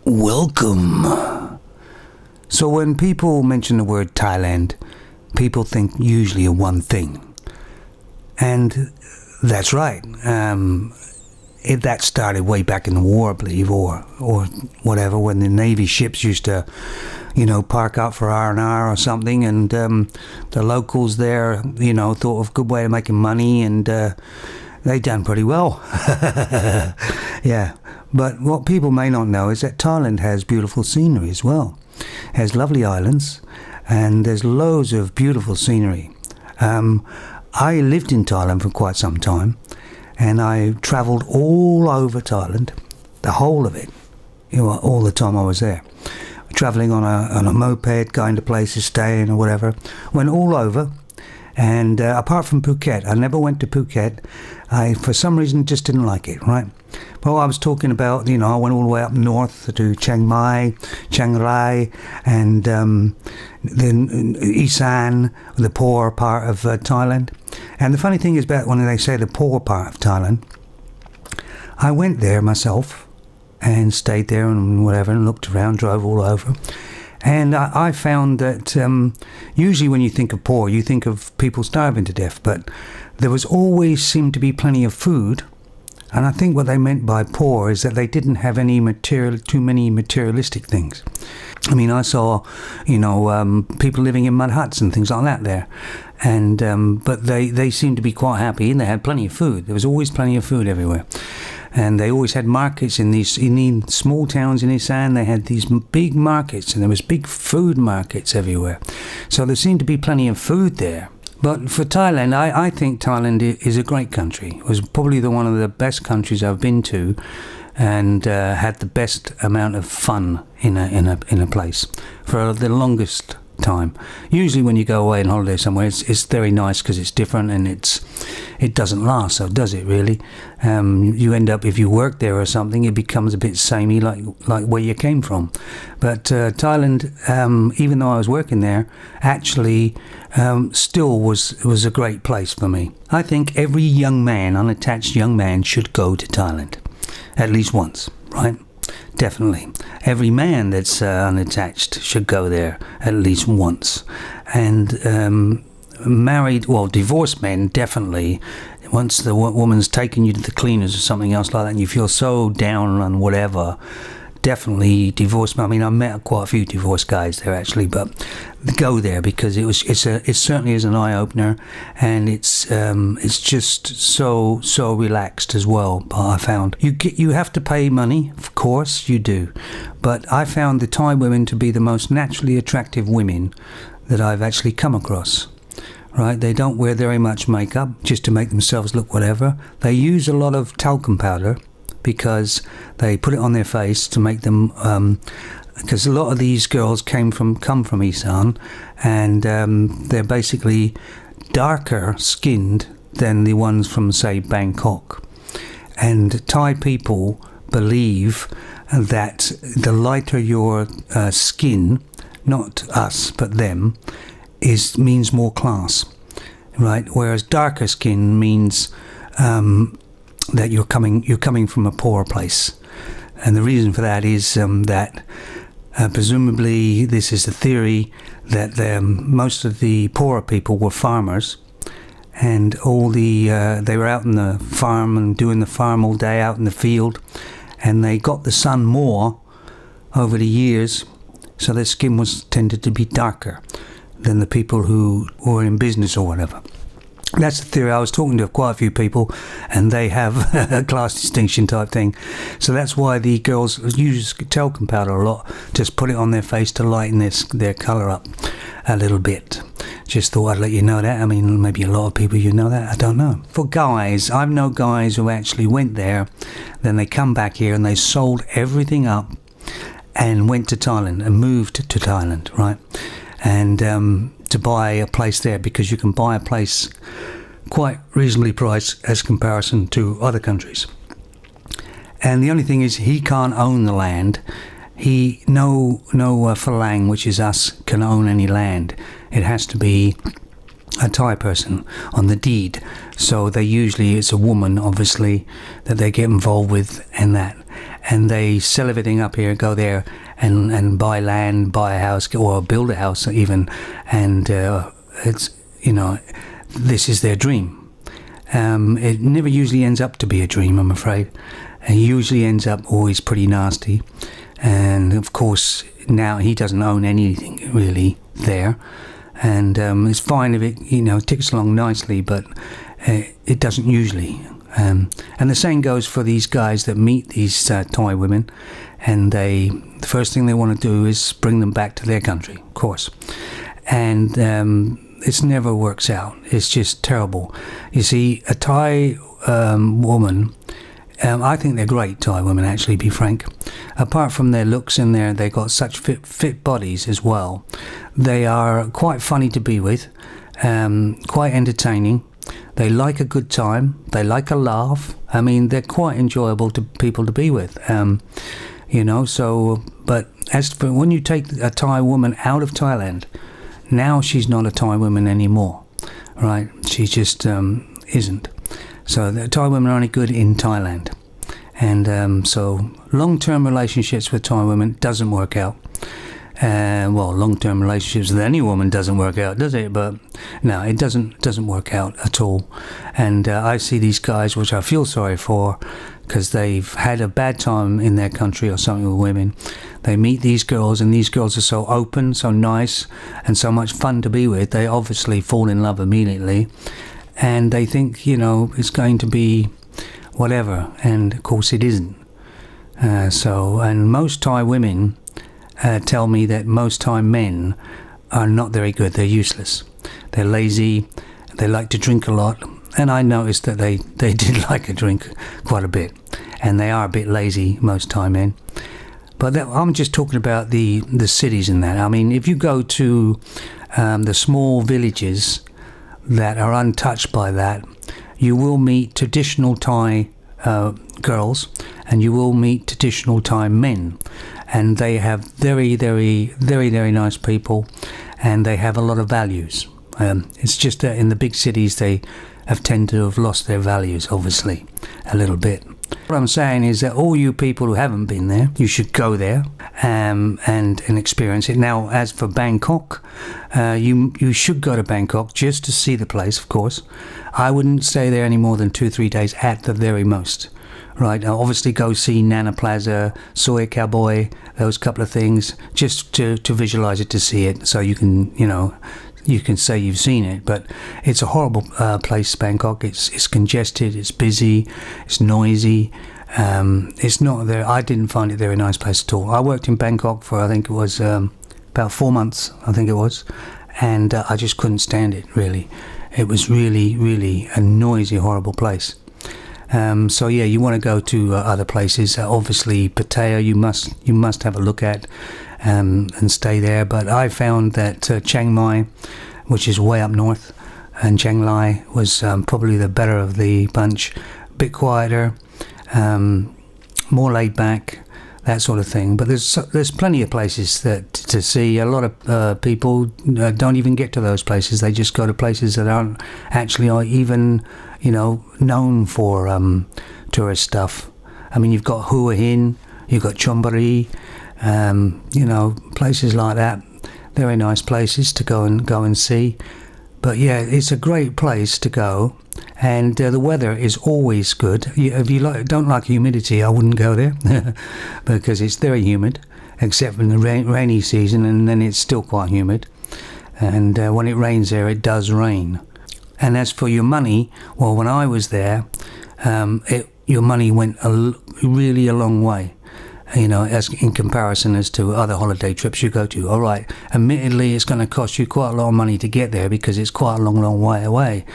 Welcome. So when people mention the word Thailand, people think usually of one thing. And that's right. That started way back in the war, I believe, or whatever, when the Navy ships used to, park out for R&R or something, and the locals there, thought of a good way of making money, and they done pretty well. Yeah. But what people may not know is that Thailand has beautiful scenery as well. It has lovely islands, and there's loads of beautiful scenery. I lived in Thailand for quite some time, and I travelled all over Thailand, the whole of it, all the time I was there. Travelling on a moped, going to places, staying or whatever. Went all over, and apart from Phuket, I never went to Phuket. I, for some reason, just didn't like it, right? Well, I was talking about, I went all the way up north to Chiang Mai, Chiang Rai, and then Isan, the poor part of Thailand. And the funny thing is about when they say the poor part of Thailand, I went there myself and stayed there and whatever and looked around, drove all over. And I found that usually when you think of poor, you think of people starving to death, but there was always seemed to be plenty of food. And I think what they meant by poor is that they didn't have too many materialistic things. I mean, I saw, people living in mud huts and things like that there. And but they seemed to be quite happy, and they had plenty of food. There was always plenty of food everywhere. And they always had markets in these small towns in Isan. They had these big markets, and there was big food markets everywhere. So there seemed to be plenty of food there. But for Thailand, I think Thailand is a great country. It was probably one of the best countries I've been to, and had the best amount of fun in a place for the longest time. Usually when you go away on holiday somewhere, it's very nice because it's different, and it doesn't last, so does it really? You end up, if you work there or something, it becomes a bit samey, like where you came from. But Thailand, even though I was working there, actually still was a great place for me. I think every young man, unattached young man, should go to Thailand at least once, right? Definitely. Every man that's unattached should go there at least once. And divorced men, definitely. Once the woman's taken you to the cleaners or something else like that, and you feel so down on whatever, definitely divorced men. I mean, I met quite a few divorced guys there actually, but go there because it certainly is an eye opener, and it's just so relaxed as well. I found you have to pay money, of course you do, but I found the Thai women to be the most naturally attractive women that I've actually come across. Right, they don't wear very much makeup just to make themselves look whatever. They use a lot of talcum powder because they put it on their face to make them. Because a lot of these girls come from Isan, and they're basically darker skinned than the ones from, say, Bangkok. And Thai people believe that the lighter your skin, not us but them, means more class, right? Whereas darker skin means that you're coming from a poorer place, and the reason for that is that presumably this is the theory that most of the poorer people were farmers, and they were out in the farm and doing the farm all day out in the field, and they got the sun more over the years, so their skin tended to be darker than the people who were in business or whatever. That's the theory. I was talking to quite a few people, and they have a class distinction type thing. So that's why the girls use talcum powder a lot. Just put it on their face to lighten their colour up a little bit. Just thought I'd let you know that. I mean, maybe a lot of people know that. I don't know. For guys, I've known guys who actually went there, then they come back here and they sold everything up and went to Thailand and moved to Thailand, right? And to buy a place there, because you can buy a place quite reasonably priced as comparison to other countries. And the only thing is, he can't own the land. No Falang, which is us, can own any land. It has to be a Thai person on the deed. So it's a woman, obviously, that they get involved with, and that. and they sell everything up here, go there and buy land, buy a house, or build a house even, and it's, this is their dream. It never usually ends up to be a dream, I'm afraid. It usually ends up always pretty nasty. And of course, now he doesn't own anything really there. And it's fine if it ticks along nicely, but it doesn't usually. And the same goes for these guys that meet these Thai women, and the first thing they want to do is bring them back to their country, of course. And it never works out. It's just terrible. You see, a Thai woman, I think they're great Thai women, actually, to be frank. Apart from their looks and they got such fit bodies as well. They are quite funny to be with, quite entertaining. They like a good time. They like a laugh. I mean, they're quite enjoyable to people to be with. So, but as for when you take a Thai woman out of Thailand, now she's not a Thai woman anymore, right? She just isn't. So the Thai women are only good in Thailand. And so long-term relationships with Thai women doesn't work out. Long-term relationships with any woman doesn't work out, does it? But no, it doesn't work out at all. And I see these guys, which I feel sorry for, because they've had a bad time in their country or something with women. They meet these girls, and these girls are so open, so nice, and so much fun to be with. They obviously fall in love immediately, and they think, it's going to be whatever, and of course it isn't. And most Thai women tell me that most Thai men are not very good. They're useless. They're lazy. They like to drink a lot. And I noticed that they did like to drink quite a bit. And they are a bit lazy, most Thai men. But I'm just talking about the cities and that. I mean, if you go to the small villages that are untouched by that, you will meet traditional Thai girls, and you will meet traditional Thai men. And they have very, very, very, very nice people, and they have a lot of values. It's just that in the big cities they have tended to have lost their values, obviously, a little bit. What I'm saying is that all you people who haven't been there, you should go there and experience it. Now, as for Bangkok, you should go to Bangkok just to see the place, of course. I wouldn't stay there any more than 2-3 days at the very most. Right, obviously go see Nana Plaza, Soy Cowboy, those couple of things, just to visualize it, to see it, so you can, you can say you've seen it. But it's a horrible place, Bangkok. It's congested, it's busy, it's noisy. It's not there. I didn't find it a very nice place at all. I worked in Bangkok for, I think it was about 4 months, I think it was, and I just couldn't stand it, really. It was really, really a noisy, horrible place. So yeah, you want to go to other places. Obviously, Pattaya you must have a look at and stay there. But I found that Chiang Mai, which is way up north, and Chiang Mai was probably the better of the bunch. A bit quieter, more laid back, that sort of thing. But there's plenty of places to see. A lot of people don't even get to those places. They just go to places that aren't actually even known for tourist stuff. I mean, you've got Hua Hin, you've got Chonburi, places like that. Very nice places to go and see. But yeah, it's a great place to go, and the weather is always good. If you don't like humidity, I wouldn't go there because it's very humid, except in the rainy season, and then it's still quite humid. And when it rains there, it does rain. And as for your money, well, when I was there, your money went really a long way, as in comparison as to other holiday trips you go to. All right, admittedly, it's going to cost you quite a lot of money to get there because it's quite a long way away.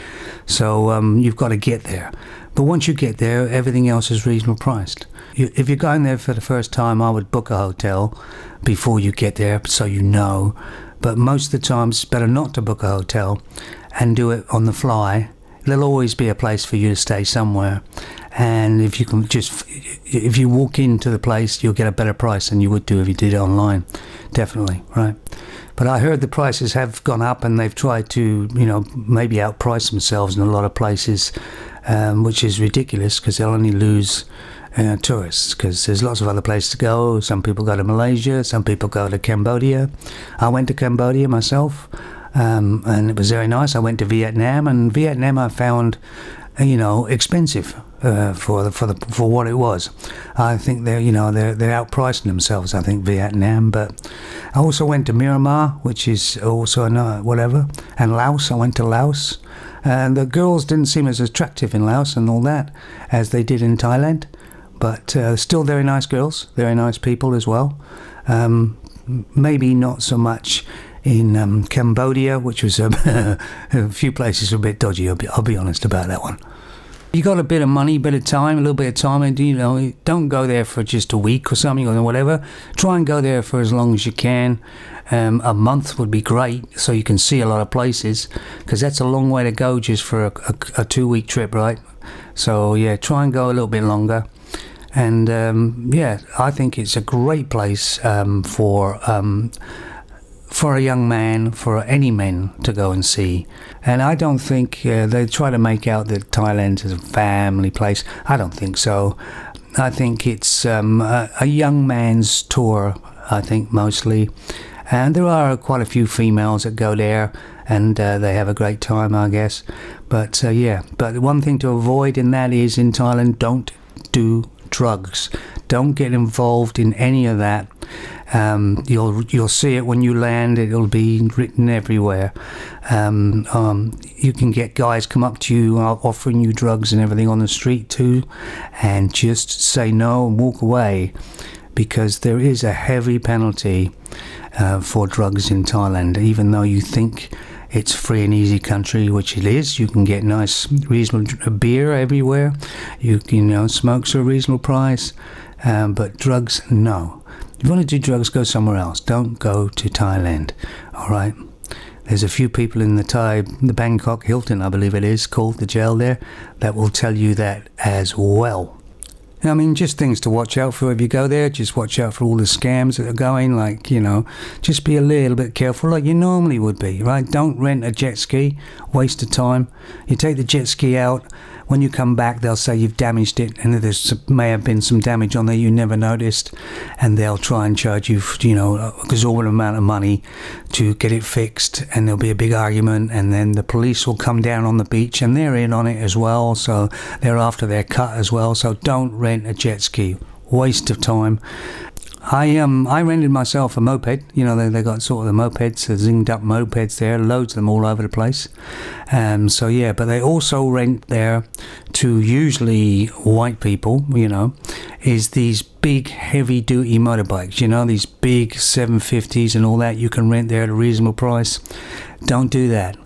So you've got to get there. But once you get there, everything else is reasonable priced. If you're going there for the first time, I would book a hotel before you get there, so you know. But most of the time, it's better not to book a hotel and do it on the fly. There'll always be a place for you to stay somewhere. And if you walk into the place, you'll get a better price than you would do if you did it online. Definitely, right? But I heard the prices have gone up, and they've tried to, maybe outprice themselves in a lot of places, which is ridiculous because they'll only lose, tourists, because there's lots of other places to go. Some people go to Malaysia, some people go to Cambodia. I went to Cambodia myself, and it was very nice. I went to Vietnam, and Vietnam I found, expensive for what it was. I think they're outpricing themselves. I think Vietnam, but I also went to Myanmar, which is also whatever, and Laos. I went to Laos. And the girls didn't seem as attractive in Laos and all that as they did in Thailand, but still very nice girls, very nice people as well. Maybe not so much in Cambodia, which was a few places were a bit dodgy. I'll be honest about that one. You got a bit of money, bit of time, a little bit of time, and don't go there for just a week or something or whatever. Try and go there for as long as you can. A month would be great, so you can see a lot of places, because that's a long way to go just for a 2-week trip, right? So yeah, try and go a little bit longer. And I think it's a great place for a young man, for any men to go and see. And I don't think they try to make out that Thailand is a family place. I don't think so. I think it's a young man's tour, I think, mostly. And there are quite a few females that go there, and they have a great time, I guess. But but one thing to avoid in that is, in Thailand, don't do drugs. Don't get involved in any of that. You'll see it when you land. It'll be written everywhere. You can get guys come up to you offering you drugs and everything on the street too, and just say no and walk away, because there is a heavy penalty for drugs in Thailand. Even though you think it's free and easy country, which it is, you can get nice, reasonable beer everywhere. You can smoke for a reasonable price, but drugs, no. If you want to do drugs, go somewhere else. Don't go to Thailand. All right. There's a few people in the Bangkok Hilton, I believe it is called, the jail there, that will tell you that as well. I mean, just things to watch out for if you go there. Just watch out for all the scams that are going, just be a little bit careful like you normally would be, right? Don't rent a jet ski, waste of time. You take the jet ski out, when you come back, they'll say you've damaged it, and may have been some damage on there you never noticed, and they'll try and charge you, a exorbitant amount of money to get it fixed, and there'll be a big argument, and then the police will come down on the beach, and they're in on it as well, so they're after their cut as well. So don't rent a jet ski. Waste of time. I rented myself a moped. They got sort of the mopeds, the zinged up mopeds there, loads of them all over the place. But they also rent there to usually white people, is these big heavy duty motorbikes, these big 750s and all that you can rent there at a reasonable price. Don't do that,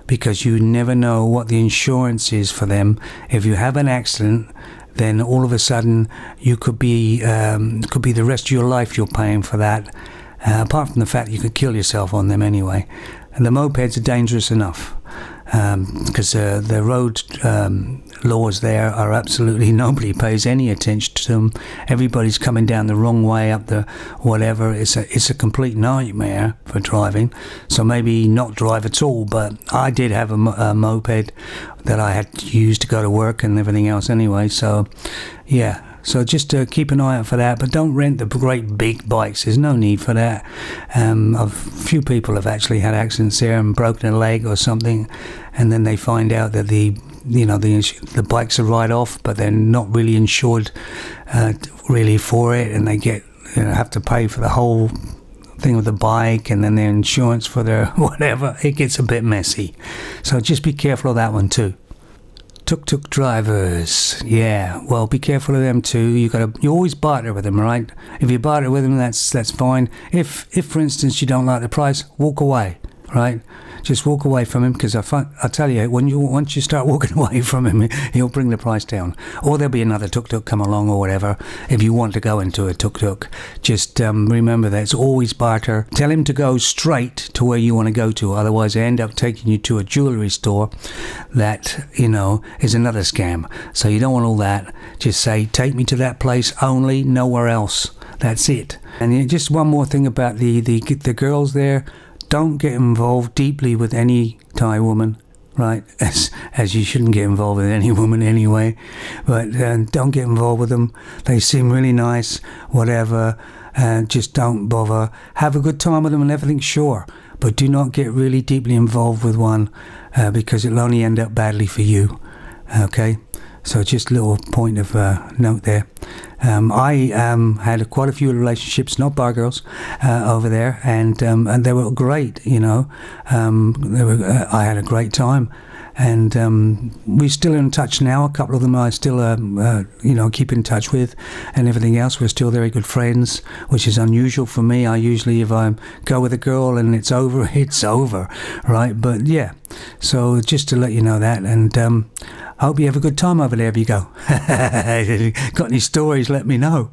because you never know what the insurance is for them. If you have an accident, then all of a sudden you could be the rest of your life you're paying for that. Apart from the fact you could kill yourself on them anyway. And the mopeds are dangerous enough, because the road laws there are absolutely, nobody pays any attention to them. Everybody's coming down the wrong way up the whatever. It's a complete nightmare for driving. So maybe not drive at all. But I did have a moped that I had to use to go to work and everything else anyway. So yeah. So just keep an eye out for that, but don't rent the great big bikes. There's no need for that. A few people have actually had accidents there and broken a leg or something, and then they find out that the bikes are right off, but they're not really insured really for it, and they get have to pay for the whole thing with the bike and then their insurance for their whatever. It gets a bit messy. So just be careful of that one too. Tuk-tuk drivers, yeah, well, be careful of them too. You always barter with them, right? If you barter with them, that's fine. If for instance you don't like the price, walk away, right? Just walk away from him, because I tell you, once you start walking away from him, he'll bring the price down. Or there'll be another tuk-tuk come along or whatever. If you want to go into a tuk-tuk, just remember that it's always barter. Tell him to go straight to where you want to go to. Otherwise, they end up taking you to a jewellery store that, is another scam. So you don't want all that. Just say, take me to that place only, nowhere else. That's it. And just one more thing about the girls there. Don't get involved deeply with any Thai woman, right? As you shouldn't get involved with any woman anyway, but don't get involved with them. They seem really nice, whatever. Just don't bother. Have a good time with them and everything, sure, but do not get really deeply involved with one because it'll only end up badly for you. Okay, so just a little point of note there. I had quite a few relationships, not bar girls, over there, and they were great. You know, I had a great time, and we're still in touch now. A couple of them I still, keep in touch with, and everything else. We're still very good friends, which is unusual for me. I usually, if I go with a girl and it's over, it's over, right? But yeah, so just to let you know that, and I hope you have a good time over there if you go. Got any stories, let me know.